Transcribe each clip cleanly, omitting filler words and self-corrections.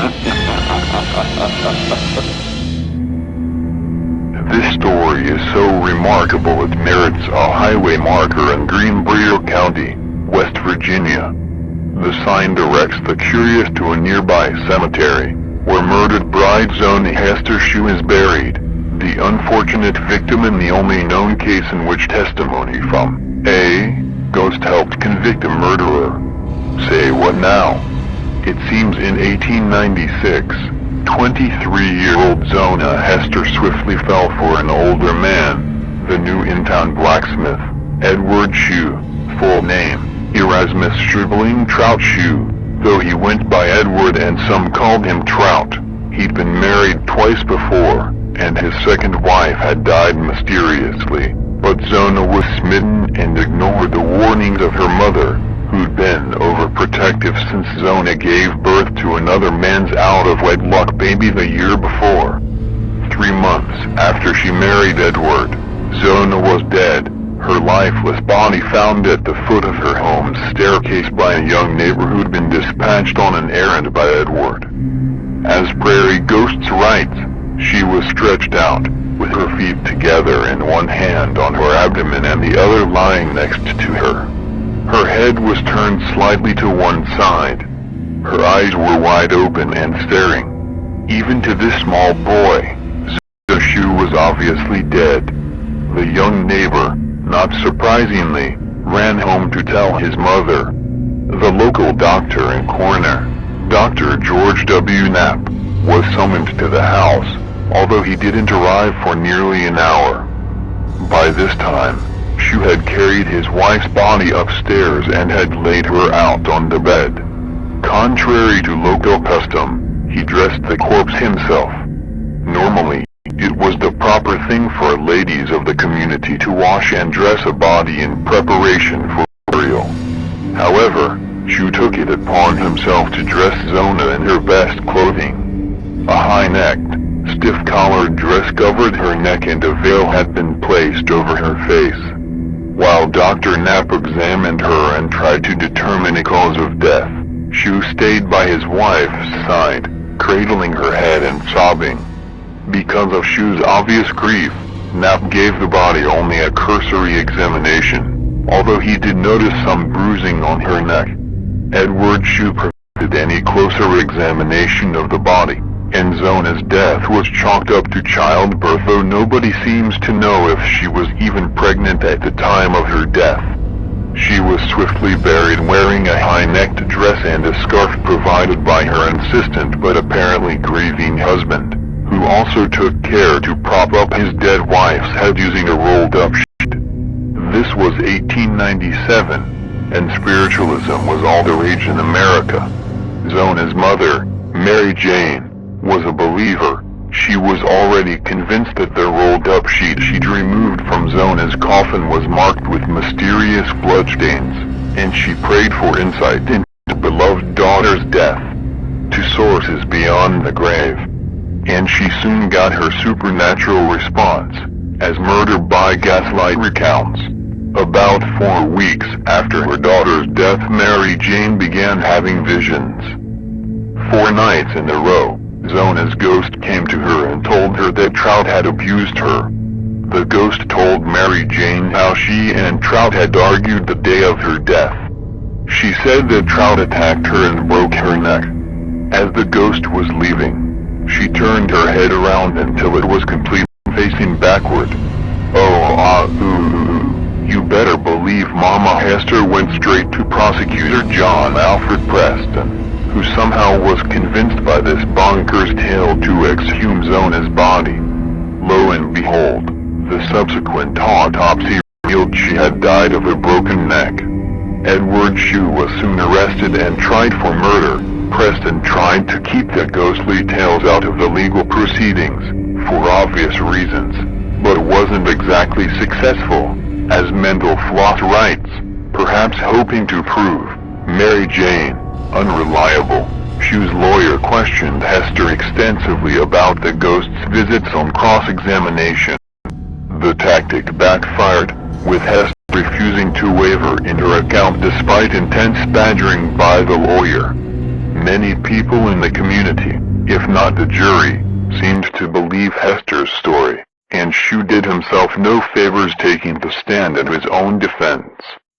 This story is so remarkable it merits a highway marker in Greenbrier County, West Virginia. The sign directs the curious to a nearby cemetery, where murdered bride Zona Hester Shue is buried, the unfortunate victim in the only known case in which testimony from a ghost helped convict a murderer. Say what now? It seems in 1896, 23-year-old Zona Hester swiftly fell for an older man, the new in-town blacksmith, Edward Shue, full name, Erasmus Shriveling Trout Shue, though he went by Edward and some called him Trout. He'd been married twice before, and his second wife had died mysteriously, but Zona was smitten and ignored the warnings of her mother, who'd been overprotective since Zona gave birth to another man's out-of-wedlock baby the year before. 3 months after she married Edward, Zona was dead, her lifeless body found at the foot of her home's staircase by a young neighbor who'd been dispatched on an errand by Edward. As prairie ghosts write, she was stretched out, with her feet together and one hand on her abdomen and the other lying next to her. Her head was turned slightly to one side. Her eyes were wide open and staring. Even to this small boy, Zona Shue was obviously dead. The young neighbor, not surprisingly, ran home to tell his mother. The local doctor and coroner, Dr. George W. Knapp, was summoned to the house, although he didn't arrive for nearly an hour. By this time, Shue had carried his wife's body upstairs and had laid her out on the bed. Contrary to local custom, he dressed the corpse himself. Normally, it was the proper thing for ladies of the community to wash and dress a body in preparation for burial. However, Shue took it upon himself to dress Zona in her best clothing. A high-necked, stiff-collared dress covered her neck and a veil had been placed over her face. While Dr. Knapp examined her and tried to determine a cause of death, Shue stayed by his wife's side, cradling her head and sobbing. Because of Shue's obvious grief, Knapp gave the body only a cursory examination, although he did notice some bruising on her neck. Edward Shue prevented any closer examination of the body, and Zona's death was chalked up to childbirth, though nobody seems to know if she was even pregnant at the time of her death. She was swiftly buried wearing a high-necked dress and a scarf provided by her insistent but apparently grieving husband, who also took care to prop up his dead wife's head using a rolled-up sheet. This was 1897, and spiritualism was all the rage in America. Zona's mother, Mary Jane, was a believer. She was already convinced that the rolled-up sheet she'd removed from Zona's coffin was marked with mysterious bloodstains, and she prayed for insight into beloved daughter's death, to sources beyond the grave. And she soon got her supernatural response, as murder by gaslight recounts. About 4 weeks after her daughter's death, Mary Jane began having visions. 4 nights in a row, Zona's ghost came to her and told her that Trout had abused her. The ghost told Mary Jane how she and Trout had argued the day of her death. She said that Trout attacked her and broke her neck. As the ghost was leaving, she turned her head around until it was completely facing backward. You better believe Mama Hester went straight to Prosecutor John Alfred Preston, who somehow was convinced by this bonkers tale to exhume Zona's body. Lo and behold, the subsequent autopsy revealed she had died of a broken neck. Edward Shue was soon arrested and tried for murder. Preston tried to keep the ghostly tales out of the legal proceedings, for obvious reasons, but wasn't exactly successful, as Mendel Floss writes, perhaps hoping to prove Mary Jane unreliable. Shue's lawyer questioned Hester extensively about the ghost's visits on cross-examination. The tactic backfired, with Hester refusing to waver in her account despite intense badgering by the lawyer. Many people in the community, if not the jury, seemed to believe Hester's story, and Shu did himself no favors taking the stand in his own defense,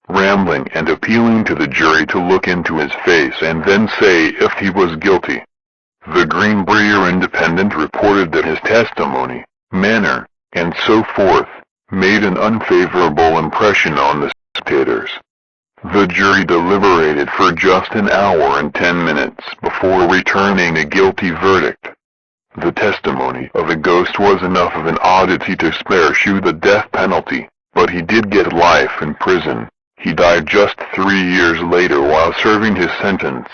rambling and appealing to the jury to look into his face and then say if he was guilty. The Greenbrier Independent reported that his testimony, manner, and so forth, made an unfavorable impression on the spectators. The jury deliberated for just an hour and 10 minutes before returning a guilty verdict. The testimony of the ghost was enough of an oddity to spare Shu the death penalty, but he did get life in prison. He died just 3 years later while serving his sentence.